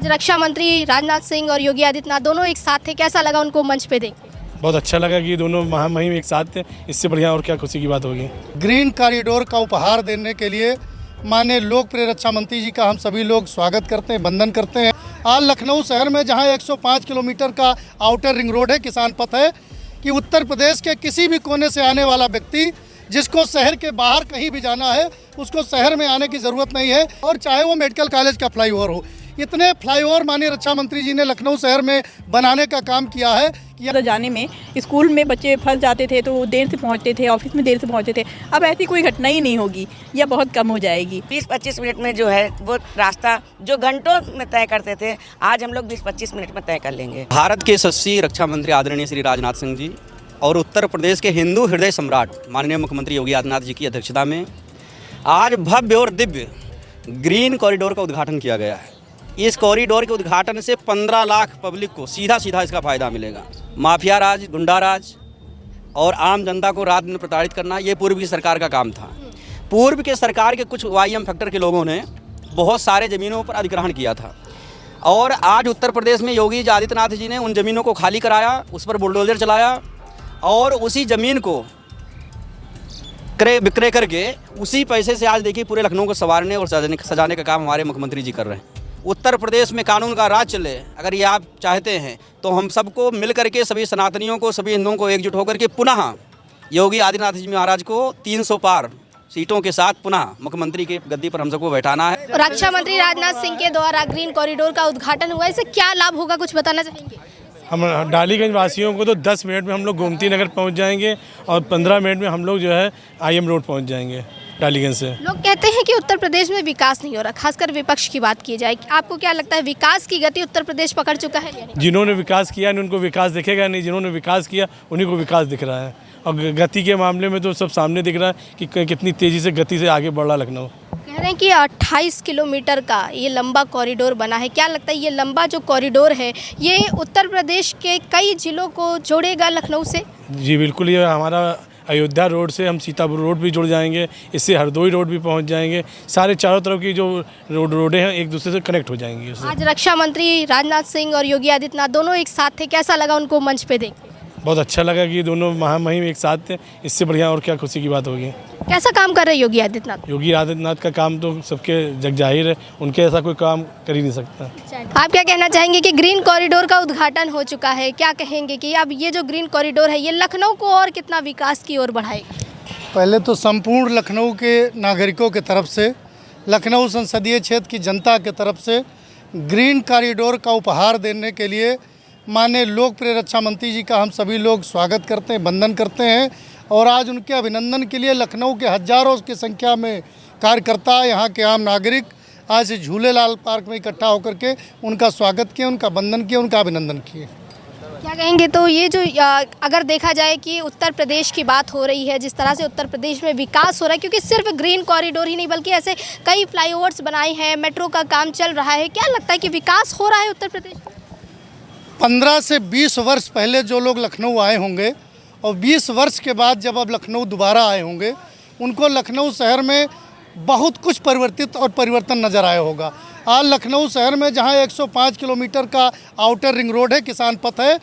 रक्षा मंत्री राजनाथ सिंह और योगी आदित्यनाथ दोनों एक साथ थे, कैसा लगा उनको मंच पे देख? बहुत अच्छा लगा कि दोनों महामहिम एक साथ थे। इससे बढ़िया और क्या खुशी की बात होगी। ग्रीन कॉरिडोर का उपहार देने के लिए माननीय लोकप्रिय रक्षा मंत्री जी का हम सभी लोग स्वागत करते हैं, वंदन करते हैं। आज लखनऊ शहर में जहां 105 किलोमीटर का आउटर रिंग रोड है, किसान पथ है, कि उत्तर प्रदेश के किसी भी कोने से आने वाला व्यक्ति जिसको शहर के बाहर कहीं भी जाना है उसको शहर में आने की ज़रूरत नहीं है। और चाहे वो मेडिकल कॉलेज का फ्लाईओवर हो, इतने फ्लाईओवर माननीय रक्षा मंत्री जी ने लखनऊ शहर में बनाने का काम किया है कि तो जाने में स्कूल में बच्चे फंस जाते थे तो देर से पहुंचते थे, ऑफिस में देर से पहुंचते थे। अब ऐसी कोई घटना ही नहीं होगी या बहुत कम हो जाएगी। 20-25 मिनट में जो है वो रास्ता जो घंटों में तय करते थे, आज हम लोग 20-25 मिनट में तय कर लेंगे। भारत के यशस्वी रक्षा मंत्री आदरणीय श्री राजनाथ सिंह जी और उत्तर प्रदेश के हिंदू हृदय सम्राट माननीय मुख्यमंत्री योगी आदित्यनाथ जी की अध्यक्षता में आज भव्य और दिव्य ग्रीन कॉरिडोर का उद्घाटन किया गया है। इस कॉरिडोर के उद्घाटन से 15 लाख पब्लिक को सीधा इसका फ़ायदा मिलेगा। माफिया राज, गुंडा राज और आम जनता को रात दिन प्रताड़ित करना ये पूर्व की सरकार का काम था। पूर्व के सरकार के कुछ वाईएम फैक्टर के लोगों ने बहुत सारे ज़मीनों पर अधिग्रहण किया था और आज उत्तर प्रदेश में योगी आदित्यनाथ जी ने उन ज़मीनों को खाली कराया, उस पर बुलडोजर चलाया और उसी ज़मीन को क्रय विक्रय करके उसी पैसे से आज देखिए पूरे लखनऊ को संवारने और सजाने का काम हमारे मुख्यमंत्री जी कर रहे हैं। उत्तर प्रदेश में कानून का राज चले, अगर ये आप चाहते हैं तो हम सबको मिल करके, सभी सनातनियों को, सभी हिंदुओं को एकजुट होकर के पुनः योगी आदित्यनाथ जी महाराज को 300 पार सीटों के साथ पुनः मुख्यमंत्री के गद्दी पर हम सबको बैठाना है। रक्षा मंत्री राजनाथ सिंह के द्वारा ग्रीन कॉरिडोर का उद्घाटन हुआ, इससे क्या लाभ होगा, कुछ बताना चाहेंगे? हम डालीगंज वासियों को तो 10 मिनट में हम लोग गोमती नगर पहुंच जाएंगे और 15 मिनट में हम लोग जो है IM रोड पहुंच जाएंगे डालीगंज से। लोग कहते हैं कि उत्तर प्रदेश में विकास नहीं हो रहा, खासकर विपक्ष की बात की जाए, आपको क्या लगता है विकास की गति उत्तर प्रदेश पकड़ चुका है या नहीं? जिन्होंने विकास किया नहीं उनको विकास दिखेगा नहीं, जिन्होंने विकास किया उन्हीं को विकास दिख रहा है। और गति के मामले में तो सब सामने दिख रहा है कि कितनी तेज़ी से गति से आगे बढ़ रहा लखनऊ। कह रहे हैं कि 28 किलोमीटर का ये लंबा कॉरिडोर बना है। क्या लगता है ये लंबा जो कॉरिडोर है ये उत्तर प्रदेश के कई जिलों को जोड़ेगा लखनऊ से? जी बिल्कुल, ये हमारा अयोध्या रोड से हम सीतापुर रोड भी जुड़ जाएंगे, इससे हरदोई रोड भी पहुंच जाएंगे। सारे चारों तरफ की जो रोडें हैं एक दूसरे से कनेक्ट हो जाएंगी। आज रक्षा मंत्री राजनाथ सिंह और योगी आदित्यनाथ दोनों एक साथ थे, कैसा लगा उनको मंच पे देख? बहुत अच्छा लगा कि दोनों महामहिम एक साथ थे। इससे बढ़िया और क्या खुशी की बात होगी। कैसा काम कर रहे हैं योगी आदित्यनाथ? योगी आदित्यनाथ का काम तो सबके जग जाहिर है, उनके ऐसा कोई काम कर ही नहीं सकता। आप क्या कहना चाहेंगे कि ग्रीन कॉरिडोर का उद्घाटन हो चुका है, क्या कहेंगे कि अब ये जो ग्रीन कॉरिडोर है ये लखनऊ को और कितना विकास की ओर बढ़ाएगा? पहले तो संपूर्ण लखनऊ के नागरिकों की तरफ से, लखनऊ संसदीय क्षेत्र की जनता की तरफ से ग्रीन कॉरिडोर का उपहार देने के लिए माननीय लोकप्रिय रक्षा मंत्री जी का हम सभी लोग स्वागत करते हैं, वंदन करते हैं। और आज उनके अभिनंदन के लिए लखनऊ के हज़ारों की संख्या में कार्यकर्ता, यहाँ के आम नागरिक आज झूलेलाल पार्क में इकट्ठा होकर के उनका स्वागत किए, उनका वंदन किए, उनका अभिनंदन किए। क्या कहेंगे तो ये जो अगर देखा जाए कि उत्तर प्रदेश की बात हो रही है, जिस तरह से उत्तर प्रदेश में विकास हो रहा है, क्योंकि सिर्फ ग्रीन कॉरिडोर ही नहीं बल्कि ऐसे कई फ्लाईओवर्स बनाए हैं, मेट्रो का काम चल रहा है, क्या लगता है कि विकास हो रहा है उत्तर प्रदेश में? 15 से 20 वर्ष पहले जो लोग लखनऊ आए होंगे और 20 वर्ष के बाद जब अब लखनऊ दोबारा आए होंगे, उनको लखनऊ शहर में बहुत कुछ परिवर्तित और परिवर्तन नज़र आया होगा। आज लखनऊ शहर में जहां 105 किलोमीटर का आउटर रिंग रोड है, किसान पथ है,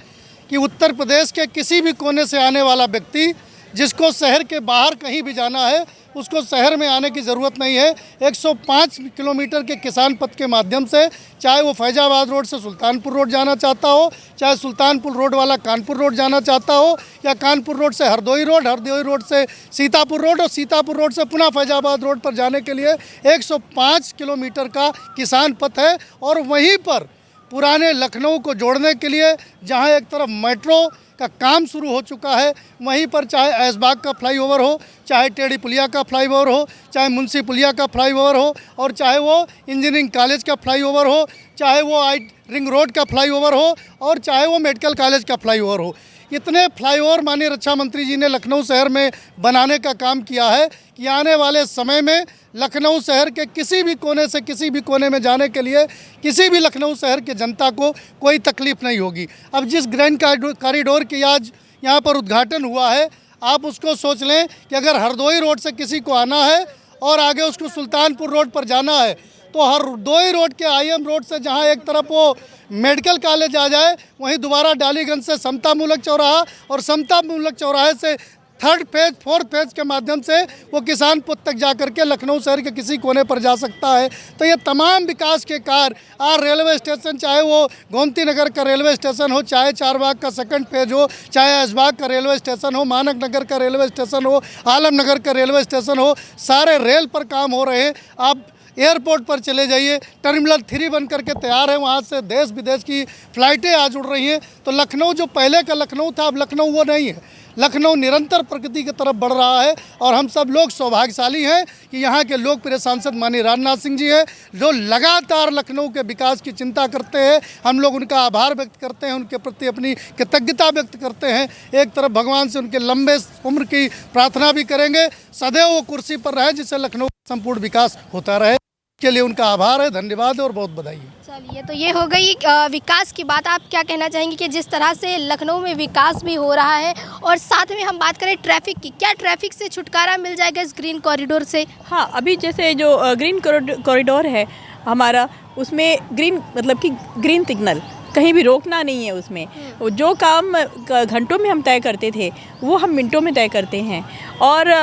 कि उत्तर प्रदेश के किसी भी कोने से आने वाला व्यक्ति जिसको शहर के बाहर कहीं भी जाना है उसको शहर में आने की ज़रूरत नहीं है। 105 किलोमीटर के किसान पथ के माध्यम से, चाहे वो फैजाबाद रोड से सुल्तानपुर रोड जाना चाहता हो, चाहे सुल्तानपुर रोड वाला कानपुर रोड जाना चाहता हो, या कानपुर रोड से हरदोई रोड से सीतापुर रोड और सीतापुर रोड से पुनः फैजाबाद रोड पर जाने के लिए 105 किलोमीटर का किसान पथ है। और वहीं पर पुराने लखनऊ को जोड़ने के लिए जहाँ एक तरफ मेट्रो का काम शुरू हो चुका है, वहीं पर चाहे ऐशबाग का फ्लाईओवर हो, चाहे टेढ़ी पुलिया का फ्लाईओवर हो, चाहे मुंशी पुलिया का फ्लाईओवर हो, और चाहे वो इंजीनियरिंग कॉलेज का फ्लाईओवर हो, चाहे वो रिंग रोड का फ्लाईओवर हो, और चाहे वो मेडिकल कॉलेज का फ्लाईओवर हो। इतने फ्लाईओवर माननीय रक्षा मंत्री जी ने लखनऊ शहर में बनाने का काम किया है कि आने वाले समय में लखनऊ शहर के किसी भी कोने से किसी भी कोने में जाने के लिए किसी भी लखनऊ शहर के जनता को कोई तकलीफ़ नहीं होगी। अब जिस ग्रैंड कॉरिडोर की आज यहाँ पर उद्घाटन हुआ है, आप उसको सोच लें कि अगर हरदोई रोड से किसी को आना है और आगे उसको सुल्तानपुर रोड पर जाना है तो हर 2 ही रोड के IM रोड से जहाँ एक तरफ वो मेडिकल कॉलेज आ जाए, वहीं दोबारा डालीगंज से समता मूलक चौराहा और समता मूलक चौराहे से 3rd फेज 4th फेज के माध्यम से वो किसान पुत तक जा करके लखनऊ शहर के किसी कोने पर जा सकता है। तो ये तमाम विकास के कार्य आज रेलवे स्टेशन, चाहे वो गोमती नगर का रेलवे स्टेशन हो, चाहे चारबाग का 2nd फेज हो, चाहे ऐशबाग का रेलवे स्टेशन हो, मानक नगर का रेलवे स्टेशन हो, आलम नगर का रेलवे स्टेशन हो, सारे रेल पर काम हो रहे हैं। आप एयरपोर्ट पर चले जाइए, टर्मिनल 3 बन करके तैयार है, वहाँ से देश विदेश की फ़्लाइटें आज उड़ रही हैं। तो लखनऊ जो पहले का लखनऊ था, अब लखनऊ वो नहीं है। लखनऊ निरंतर प्रगति की तरफ बढ़ रहा है और हम सब लोग सौभाग्यशाली हैं कि यहाँ के लोकप्रिय सांसद माननीय राजनाथ सिंह जी हैं, जो लगातार लखनऊ के विकास की चिंता करते हैं। हम लोग उनका आभार व्यक्त करते हैं, उनके प्रति अपनी कृतज्ञता व्यक्त करते हैं। एक तरफ भगवान से उनके लंबे उम्र की प्रार्थना भी करेंगे, सदैव वो कुर्सी पर रहे, जिससे लखनऊ का संपूर्ण विकास होता रहे। के लिए उनका आभार है, धन्यवाद और बहुत बधाई है। चलिए, तो ये हो गई विकास की बात। आप क्या कहना चाहेंगे कि जिस तरह से लखनऊ में विकास भी हो रहा है और साथ में हम बात करें ट्रैफिक की, क्या ट्रैफिक से छुटकारा मिल जाएगा इस ग्रीन कॉरिडोर से? हाँ, अभी जैसे जो ग्रीन कॉरिडोर है हमारा, उसमें ग्रीन मतलब कि ग्रीन सिग्नल, कहीं भी रोकना नहीं है उसमें। जो काम घंटों में हम तय करते थे वो हम मिनटों में तय करते हैं। और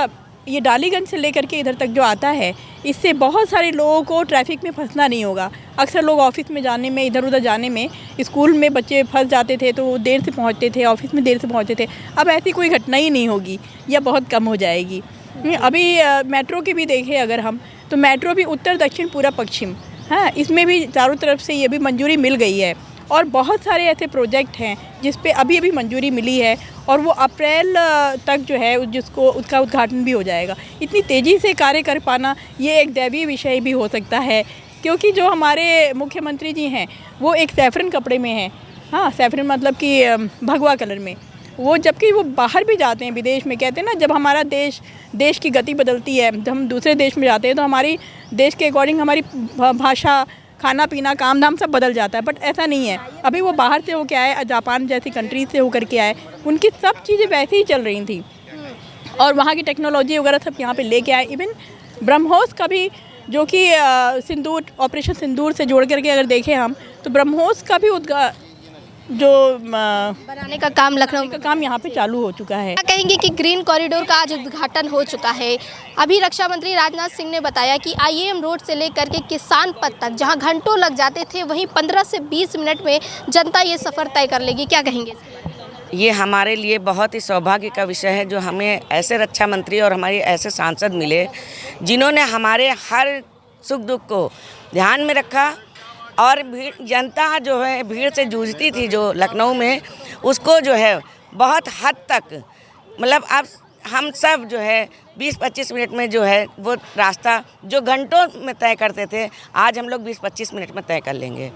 ये डालीगंज से लेकर के इधर तक जो आता है, इससे बहुत सारे लोगों को ट्रैफिक में फंसना नहीं होगा। अक्सर लोग ऑफिस में जाने में, इधर उधर जाने में, स्कूल में बच्चे फंस जाते थे तो वो देर से पहुंचते थे, ऑफिस में देर से पहुंचते थे। अब ऐसी कोई घटना ही नहीं होगी या बहुत कम हो जाएगी। अभी मेट्रो की भी देखें अगर हम, तो मेट्रो भी उत्तर दक्षिण पूरा पश्चिम, हाँ, इसमें भी चारों तरफ से ये भी मंजूरी मिल गई है। और बहुत सारे ऐसे प्रोजेक्ट हैं जिस पे अभी अभी मंजूरी मिली है और वो अप्रैल तक जो है जिसको उसका उद्घाटन भी हो जाएगा। इतनी तेज़ी से कार्य कर पाना ये एक दैवीय विषय भी हो सकता है, क्योंकि जो हमारे मुख्यमंत्री जी हैं वो एक सैफरन कपड़े में हैं, हाँ, सैफरन मतलब कि भगवा कलर में, वो जबकि वो बाहर भी जाते हैं विदेश में। कहते हैं ना, जब हमारा देश की गति बदलती है, जब हम दूसरे देश में जाते हैं तो हमारी देश के अकॉर्डिंग हमारी भाषा, खाना पीना, काम धाम सब बदल जाता है। बट ऐसा नहीं है। अभी वो बाहर से होकर आए, जापान जैसी कंट्रीज से होकर के आए, उनकी सब चीज़ें वैसे ही चल रही थी और वहाँ की टेक्नोलॉजी वगैरह सब यहाँ पे लेके आए। इवन ब्रह्मोस का भी, जो कि सिंदूर, ऑपरेशन सिंदूर से जोड़ करके अगर देखें हम, तो ब्रह्मोस का भी जो बनाने का काम, लखनऊ का काम यहाँ पे चालू हो चुका है। क्या कहेंगे कि ग्रीन कॉरिडोर का आज उद्घाटन हो चुका है? अभी रक्षा मंत्री राजनाथ सिंह ने बताया कि IAM रोड से लेकर के किसान पथ तक जहां घंटों लग जाते थे, वहीं 15 से 20 मिनट में जनता ये सफ़र तय कर लेगी। क्या कहेंगे? ये हमारे लिए बहुत ही सौभाग्य का विषय है, जो हमें ऐसे रक्षा मंत्री और हमारे ऐसे सांसद मिले जिन्होंने हमारे हर सुख दुख को ध्यान में रखा। और जनता जो है भीड़ से जूझती थी जो लखनऊ में, उसको जो है बहुत हद तक, मतलब अब हम सब जो है 20-25 मिनट में जो है वो रास्ता जो घंटों में तय करते थे, आज हम लोग 20-25 मिनट में तय कर लेंगे।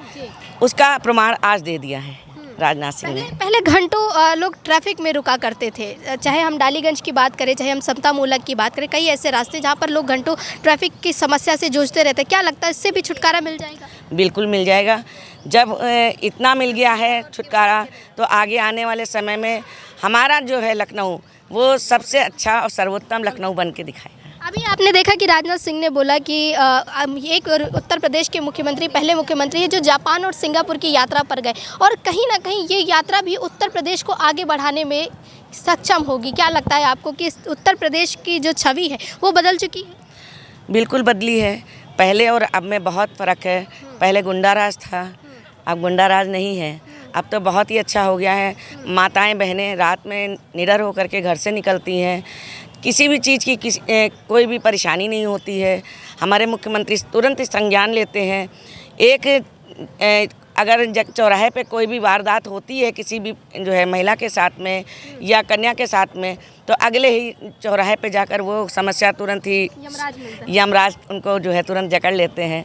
उसका प्रमाण आज दे दिया है राजनाथ सिंह ने। पहले घंटों लोग ट्रैफिक में रुका करते थे, चाहे हम डालीगंज की बात करें, चाहे हम समता मूलक की बात करें, कई ऐसे रास्ते जहाँ पर लोग घंटों ट्रैफिक की समस्या से जूझते रहते। क्या लगता है इससे भी छुटकारा मिल जाएगा? बिल्कुल मिल जाएगा। जब इतना मिल गया है छुटकारा, तो आगे आने वाले समय में हमारा जो है लखनऊ, वो सबसे अच्छा और सर्वोत्तम लखनऊ बन के दिखाएगा। अभी आपने देखा कि राजनाथ सिंह ने बोला कि एक उत्तर प्रदेश के मुख्यमंत्री, पहले मुख्यमंत्री है जो जापान और सिंगापुर की यात्रा पर गए, और कहीं ना कहीं ये यात्रा भी उत्तर प्रदेश को आगे बढ़ाने में सक्षम होगी। क्या लगता है आपको कि उत्तर प्रदेश की जो छवि है वो बदल चुकी है? बिल्कुल बदली है, पहले और अब में बहुत फ़र्क है। पहले गुंडा राज था, अब गुंडा राज नहीं है। अब तो बहुत ही अच्छा हो गया है। माताएं बहनें रात में निडर होकर के घर से निकलती हैं, किसी भी चीज़ की कोई भी परेशानी नहीं होती है। हमारे मुख्यमंत्री तुरंत संज्ञान लेते हैं। अगर चौराहे पे कोई भी वारदात होती है किसी भी जो है महिला के साथ में या कन्या के साथ में, तो अगले ही चौराहे पे जाकर वो समस्या तुरंत ही यमराज उनको जो है तुरंत जकड़ लेते हैं।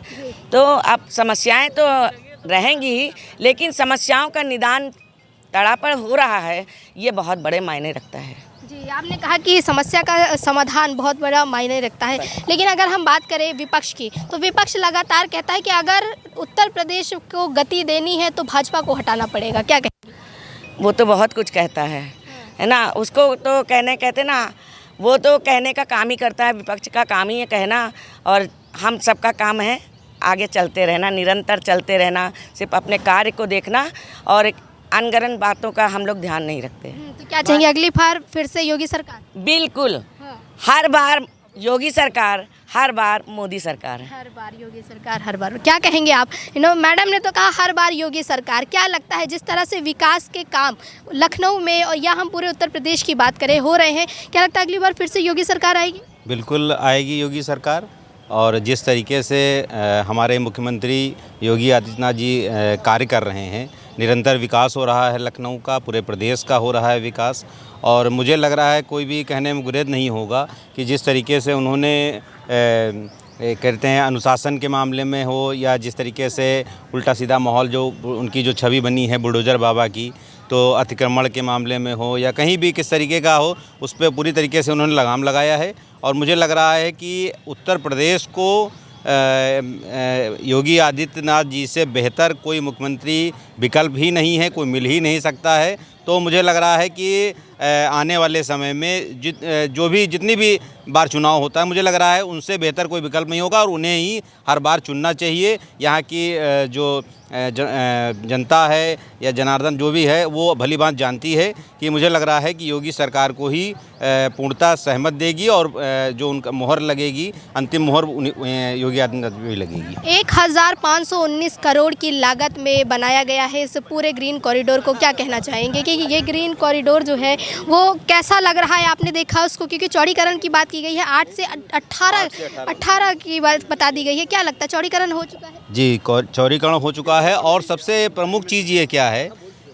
तो अब समस्याएं तो रहेंगी ही, लेकिन समस्याओं का निदान तड़ापड़ हो रहा है, ये बहुत बड़े मायने रखता है। जी, आपने कहा कि समस्या का समाधान बहुत बड़ा मायने रखता है, लेकिन अगर हम बात करें विपक्ष की, तो विपक्ष लगातार कहता है कि अगर उत्तर प्रदेश को गति देनी है तो भाजपा को हटाना पड़ेगा। क्या कहेंगे? वो तो बहुत कुछ कहता है ना, उसको तो कहते ना, वो तो कहने का काम ही करता है। विपक्ष का काम ही है कहना, और हम सबका काम है आगे चलते रहना, निरंतर चलते रहना, सिर्फ अपने कार्य को देखना और अनगढ़ बातों का हम लोग ध्यान नहीं रखते। तो क्या चाहेंगे अगली बार फिर से योगी सरकार? बिल्कुल, हाँ। हर बार योगी सरकार, हर बार मोदी सरकार है। हर बार योगी सरकार, हर बार। क्या कहेंगे आप? मैडम ने तो कहा हर बार योगी सरकार। क्या लगता है जिस तरह से विकास के काम लखनऊ में और या हम पूरे उत्तर प्रदेश की बात करें हो रहे हैं, क्या लगता है अगली बार फिर से योगी सरकार आएगी? बिल्कुल आएगी योगी सरकार। और जिस तरीके से हमारे मुख्यमंत्री योगी आदित्यनाथ जी कार्य कर रहे हैं, निरंतर विकास हो रहा है लखनऊ का, पूरे प्रदेश का हो रहा है विकास। और मुझे लग रहा है कोई भी कहने में गुरेज नहीं होगा कि जिस तरीके से उन्होंने कहते हैं अनुशासन के मामले में हो या जिस तरीके से उल्टा सीधा माहौल जो उनकी जो छवि बनी है बुलडोज़र बाबा की, तो अतिक्रमण के मामले में हो या कहीं भी किस तरीके का हो, उस पर पूरी तरीके से उन्होंने लगाम लगाया है। और मुझे लग रहा है कि उत्तर प्रदेश को योगी आदित्यनाथ जी से बेहतर कोई मुख्यमंत्री विकल्प ही नहीं है, कोई मिल ही नहीं सकता है। तो मुझे लग रहा है कि आने वाले समय में जितनी भी बार चुनाव होता है, मुझे लग रहा है उनसे बेहतर कोई विकल्प नहीं होगा और उन्हें ही हर बार चुनना चाहिए। यहाँ की जो जनता है या जनार्दन जो भी है वो भली भांति जानती है कि मुझे लग रहा है कि योगी सरकार को ही पूर्णतः सहमत देगी और जो उनका मोहर लगेगी, अंतिम मोहर योगी आदित्यनाथ भी लगेगी। 1519 करोड़ की लागत में बनाया गया है इस पूरे ग्रीन कॉरिडोर को। क्या कहना चाहेंगे कि ये ग्रीन कॉरिडोर जो है वो कैसा लग रहा है? आपने देखा उसको, क्योंकि चौड़ीकरण की बात की गई है, 8 से 18 की बात बता दी गई है। क्या लगता है चौड़ीकरण हो चुका है? जी, चौड़ीकरण हो चुका है। और सबसे प्रमुख चीज़ ये क्या है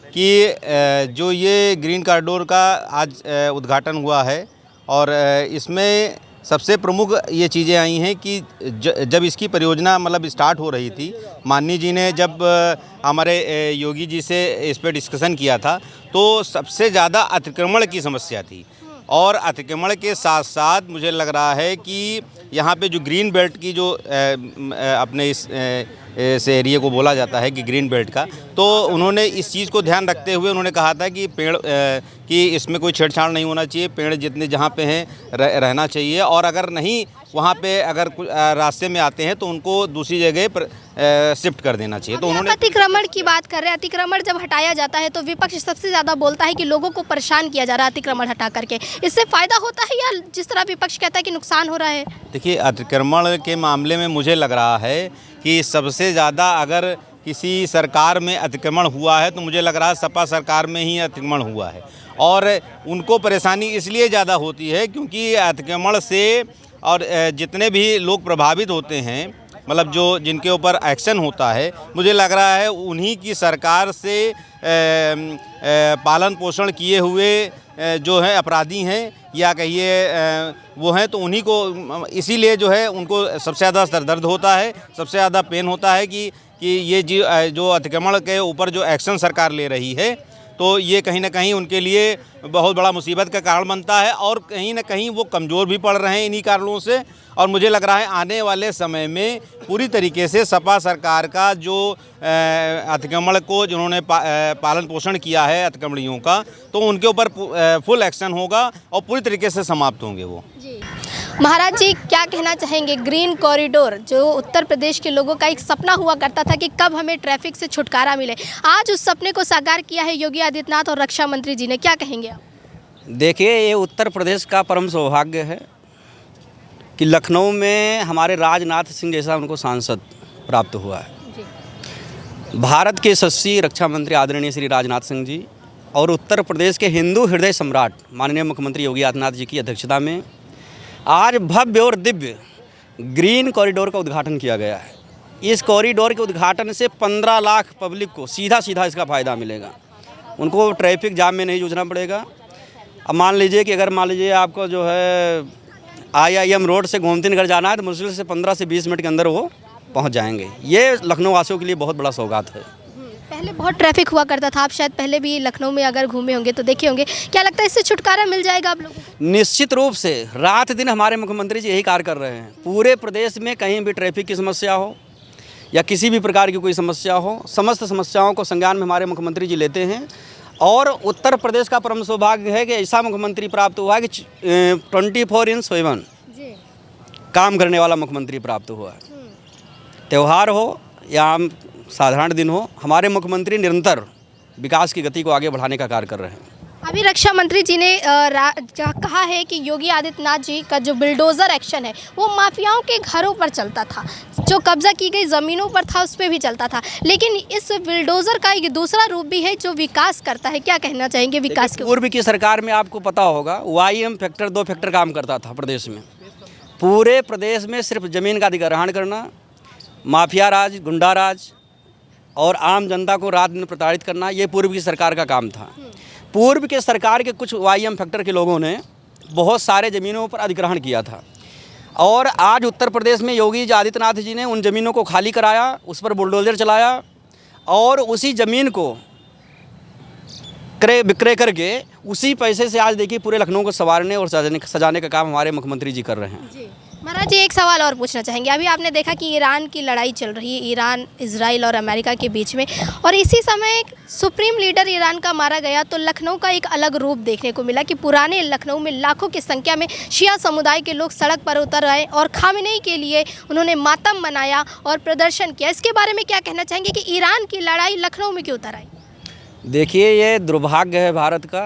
कि जो ये ग्रीन कॉरिडोर का आज उद्घाटन हुआ है और इसमें सबसे प्रमुख ये चीज़ें आई हैं कि जब इसकी परियोजना मतलब स्टार्ट हो रही थी, माननीय जी ने जब हमारे योगी जी से इस पर डिस्कशन किया था, तो सबसे ज़्यादा अतिक्रमण की समस्या थी। और अतिक्रमण के साथ साथ मुझे लग रहा है कि यहाँ पे जो ग्रीन बेल्ट की जो अपने इस एरिया को बोला जाता है कि ग्रीन बेल्ट का, तो उन्होंने इस चीज़ को ध्यान रखते हुए उन्होंने कहा था कि पेड़ कि इसमें कोई छेड़छाड़ नहीं होना चाहिए, पेड़ जितने जहाँ पे हैं रहना चाहिए। और अगर नहीं वहाँ पे अगर रास्ते में आते हैं तो उनको दूसरी जगह पर शिफ्ट कर देना चाहिए। तो उन्होंने अतिक्रमण की बात कर रहे हैं। अतिक्रमण जब हटाया जाता है तो विपक्ष सबसे ज़्यादा बोलता है कि लोगों को परेशान किया जा रहा है अतिक्रमण हटा करके। इससे फ़ायदा होता है या जिस तरह विपक्ष कहता है कि नुकसान हो रहा है? देखिए, अतिक्रमण के मामले में मुझे लग रहा है कि सबसे ज़्यादा अगर किसी सरकार में अतिक्रमण हुआ है तो मुझे लग रहा है सपा सरकार में ही अतिक्रमण हुआ है। और उनको परेशानी इसलिए ज़्यादा होती है क्योंकि अतिक्रमण से और जितने भी लोग प्रभावित होते हैं, मतलब जो जिनके ऊपर एक्शन होता है, मुझे लग रहा है उन्हीं की सरकार से पालन पोषण किए हुए जो है अपराधी हैं या कहिए वो हैं, तो उन्हीं को इसीलिए जो है उनको सबसे ज़्यादा दर्द होता है, सबसे ज़्यादा पेन होता है कि ये जो अतिक्रमण के ऊपर जो एक्शन सरकार ले रही है, तो ये कहीं ना कहीं उनके लिए बहुत बड़ा मुसीबत का कारण बनता है और कहीं ना कहीं वो कमज़ोर भी पड़ रहे हैं इन्हीं कारणों से। और मुझे लग रहा है आने वाले समय में पूरी तरीके से सपा सरकार का जो अतिक्रमण को जिन्होंने पालन पोषण किया है अतिक्रमणियों का, तो उनके ऊपर फुल एक्शन होगा और पूरी तरीके से समाप्त होंगे वो। जी महाराज जी, क्या कहना चाहेंगे? ग्रीन कॉरिडोर जो उत्तर प्रदेश के लोगों का एक सपना हुआ करता था कि कब हमें ट्रैफिक से छुटकारा मिले, आज उस सपने को साकार किया है योगी आदित्यनाथ और रक्षा मंत्री जी ने। क्या कहेंगे आप? देखिए, ये उत्तर प्रदेश का परम सौभाग्य है कि लखनऊ में हमारे राजनाथ सिंह जैसा उनको सांसद प्राप्त हुआ है। भारत के यशस्वी रक्षा मंत्री आदरणीय श्री राजनाथ सिंह जी और उत्तर प्रदेश के हिंदू हृदय सम्राट माननीय मुख्यमंत्री योगी आदित्यनाथ जी की अध्यक्षता में आज भव्य और दिव्य ग्रीन कॉरिडोर का उद्घाटन किया गया है। इस कॉरिडोर के उद्घाटन से 15 लाख पब्लिक को सीधा इसका फ़ायदा मिलेगा। उनको ट्रैफिक जाम में नहीं जूझना पड़ेगा। अब मान लीजिए कि अगर मान लीजिए आपको जो है IIM रोड से गोमती नगर जाना है तो मुश्किल से 15 से 20 मिनट के अंदर वो पहुंच जाएंगे। ये लखनऊ वासियों के लिए बहुत बड़ा सौगात है। पहले बहुत ट्रैफिक हुआ करता था, आप शायद पहले भी लखनऊ में अगर घूमे होंगे तो देखे होंगे। क्या लगता है इससे छुटकारा मिल जाएगा आप लोगों को? निश्चित रूप से रात दिन हमारे मुख्यमंत्री जी यही कार्य कर रहे हैं। पूरे प्रदेश में कहीं भी ट्रैफिक की समस्या हो या किसी भी प्रकार की कोई समस्या हो, समस्त समस्याओं को संज्ञान में हमारे मुख्यमंत्री जी लेते हैं। और उत्तर प्रदेश का परम सौभाग्य है कि ऐसा मुख्यमंत्री प्राप्त हुआ है कि 24/7 काम करने वाला मुख्यमंत्री प्राप्त हुआ है। त्यौहार हो या आम साधारण दिन हो, हमारे मुख्यमंत्री निरंतर विकास की गति को आगे बढ़ाने का कार्य कर रहे हैं। अभी रक्षा मंत्री जी ने कहा है कि योगी आदित्यनाथ जी का जो बिल्डोज़र एक्शन है वो माफियाओं के घरों पर चलता था, जो कब्जा की गई ज़मीनों पर था उस पर भी चलता था, लेकिन इस बिल्डोज़र का एक दूसरा रूप भी है जो विकास करता है। क्या कहना चाहेंगे विकास के? पूर्व की सरकार में आपको पता होगा YM फैक्टर 2 फैक्टर काम करता था प्रदेश में। पूरे प्रदेश में सिर्फ ज़मीन का अधिग्रहण करना, माफिया राज, गुंडा राज और आम जनता को रात दिन प्रताड़ित करना, ये पूर्व की सरकार का काम था। पूर्व के सरकार के कुछ YM फैक्टर के लोगों ने बहुत सारे ज़मीनों पर अधिग्रहण किया था और आज उत्तर प्रदेश में योगी आदित्यनाथ जी ने उन ज़मीनों को खाली कराया, उस पर बुलडोज़र चलाया और उसी ज़मीन को क्रय विक्रय करके उसी पैसे से आज देखिए पूरे लखनऊ को संवारने और सजाने का काम हमारे मुख्यमंत्री जी कर रहे हैं। जी महाराज जी, एक सवाल और पूछना चाहेंगे। अभी आपने देखा कि ईरान की लड़ाई चल रही है, ईरान, इजराइल और अमेरिका के बीच में, और इसी समय एक सुप्रीम लीडर ईरान का मारा गया तो लखनऊ का एक अलग रूप देखने को मिला कि पुराने लखनऊ में लाखों की संख्या में शिया समुदाय के लोग सड़क पर उतर आए और खामेनेई के लिए उन्होंने मातम मनाया और प्रदर्शन किया। इसके बारे में क्या कहना चाहेंगे कि ईरान की लड़ाई लखनऊ में क्यों उतर आई? देखिए, ये दुर्भाग्य है भारत का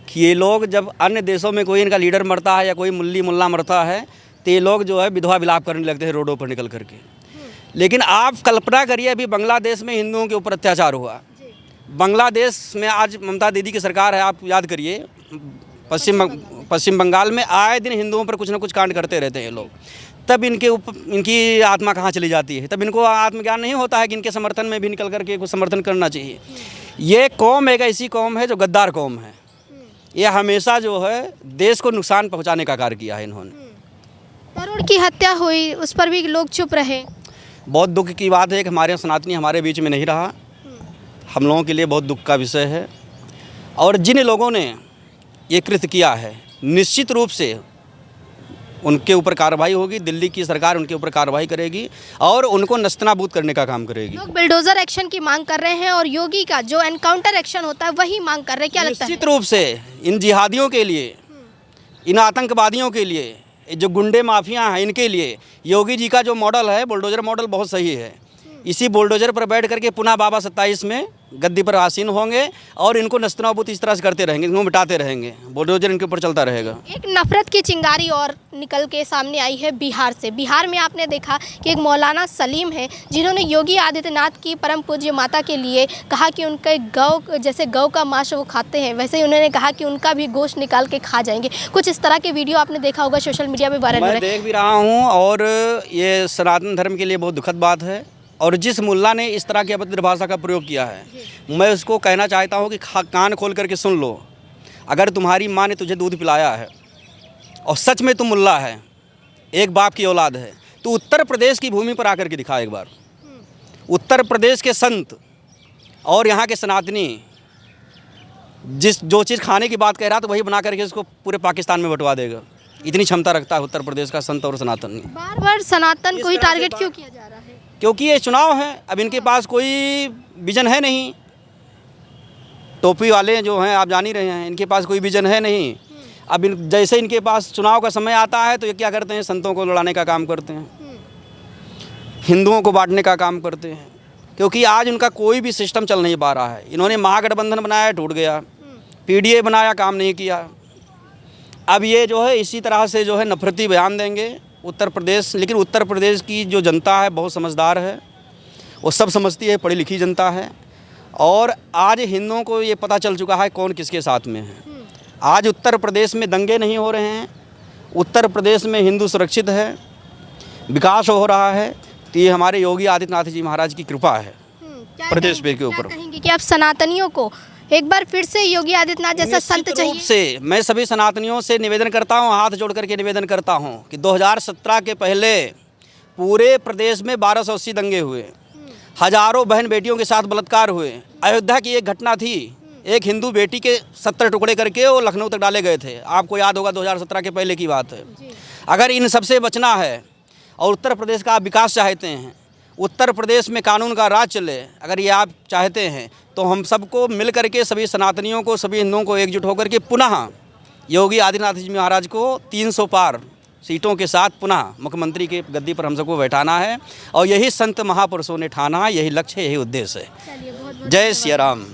कि ये लोग जब अन्य देशों में कोई इनका लीडर मरता है या कोई मुल्ला मरता है तो ये लोग जो है विधवा विलाप करने लगते हैं रोडों पर निकल करके। लेकिन आप कल्पना करिए, अभी बांग्लादेश में हिंदुओं के ऊपर अत्याचार हुआ। बांग्लादेश में आज ममता दीदी की सरकार है, आप याद करिए, पश्चिम बंगाल में आए दिन हिंदुओं पर कुछ ना कुछ कांड करते रहते हैं लोग। तब इनकी आत्मा कहाँ चली जाती है? तब इनको आत्मज्ञान नहीं होता है कि इनके समर्थन में भी निकल करके कुछ समर्थन करना चाहिए। ये कौम एक ऐसी कौम है जो गद्दार कौम है। ये हमेशा जो है देश को नुकसान पहुँचाने का कार्य किया है इन्होंने। तरुण की हत्या हुई, उस पर भी लोग चुप रहे। बहुत दुख की बात है कि हमारे सनातनी हमारे बीच में नहीं रहा। हम लोगों के लिए बहुत दुख का विषय है और जिन लोगों ने ये कृत्य किया है निश्चित रूप से उनके ऊपर कार्रवाई होगी। दिल्ली की सरकार उनके ऊपर कार्रवाई करेगी और उनको नस्तनाबूद करने का काम करेगी। लोग बिल्डोजर एक्शन की मांग कर रहे हैं और योगी का जो एनकाउंटर एक्शन होता है वही मांग कर रहे हैं। क्या लगता है? निश्चित रूप से इन जिहादियों के लिए, इन आतंकवादियों के लिए, जो गुंडे माफिया हैं, इनके लिए योगी जी का जो मॉडल है, बुलडोजर मॉडल, बहुत सही है। इसी बुलडोजर पर बैठ करके पुनः बाबा 27 में गद्दी पर आसीन होंगे और इनको नस्तनाबूद इस तरह से करते रहेंगे, इनको मिटाते रहेंगे। बुलडोजर इनके ऊपर चलता रहेगा। एक नफरत की चिंगारी और निकल के सामने आई है बिहार से। बिहार में आपने देखा कि एक मौलाना सलीम है जिन्होंने योगी आदित्यनाथ की परम पूज्य माता के लिए कहा कि उनके गौ, जैसे गौ का मांस वो खाते हैं वैसे ही उन्होंने कहा कि उनका भी गोश्त निकाल के खा जाएंगे। कुछ इस तरह के वीडियो आपने देखा होगा सोशल मीडिया पर वायरल हो रहे हैं। मैं देख भी रहा हूँ और ये सनातन धर्म के लिए बहुत दुखद बात है। और जिस मुल्ला ने इस तरह की अभद्र भाषा का प्रयोग किया है, मैं उसको कहना चाहता हूँ कि कान खोल करके सुन लो। अगर तुम्हारी माँ ने तुझे दूध पिलाया है और सच में तुम मुल्ला है, एक बाप की औलाद है, तो उत्तर प्रदेश की भूमि पर आकर के दिखा एक बार। उत्तर प्रदेश के संत और यहाँ के सनातनी जो चीज़ खाने की बात कह रहा तो वही बना करके उसको पूरे पाकिस्तान में बंटवा देगा। इतनी क्षमता रखता है उत्तर प्रदेश का संत और सनातन। बार बार सनातन को ही टारगेट क्यों किया जा रहा है? क्योंकि ये चुनाव है, अब इनके पास कोई विजन है नहीं। टोपी वाले जो हैं आप जान ही रहे हैं, इनके पास कोई विजन है नहीं। अब जैसे इनके पास चुनाव का समय आता है तो ये क्या करते हैं, संतों को लड़ाने का काम करते हैं, हिंदुओं को बांटने का काम करते हैं। क्योंकि आज उनका कोई भी सिस्टम चल नहीं पा रहा है। इन्होंने महागठबंधन बनाया, टूट गया। PDA बनाया, काम नहीं किया। अब ये जो है इसी तरह से जो है नफरती बयान देंगे उत्तर प्रदेश। लेकिन उत्तर प्रदेश की जो जनता है बहुत समझदार है, वो सब समझती है, पढ़ी लिखी जनता है। और आज हिंदुओं को ये पता चल चुका है कौन किसके साथ में है। आज उत्तर प्रदेश में दंगे नहीं हो रहे हैं, उत्तर प्रदेश में हिंदू सुरक्षित है, विकास हो रहा है। तो ये हमारे योगी आदित्यनाथ जी महाराज की कृपा है प्रदेश पे के ऊपर। कहेंगे कि आप सनातनियों को एक बार फिर से योगी आदित्यनाथ जैसा संत चाहिए? से मैं सभी सनातनियों से निवेदन करता हूं, हाथ जोड़ करके निवेदन करता हूं कि 2017 के पहले पूरे प्रदेश में 1280 दंगे हुए, हजारों बहन बेटियों के साथ बलात्कार हुए। अयोध्या की एक घटना थी, एक हिंदू बेटी के 70 टुकड़े करके वो लखनऊ तक डाले गए थे। आपको याद होगा 2017 के पहले की बात है। अगर इन सबसे बचना है और उत्तर प्रदेश का आप विकास चाहते हैं, उत्तर प्रदेश में कानून का राज चले, अगर ये आप चाहते हैं तो हम सबको मिल करके, सभी सनातनियों को, सभी हिंदुओं को एकजुट होकर के पुनः योगी आदित्यनाथ जी महाराज को 300 पार सीटों के साथ पुनः मुख्यमंत्री के गद्दी पर हम सबको बैठाना है और यही संत महापुरुषों ने ठाना, यही लक्ष्य, यही उद्देश्य है। जय सिया राम।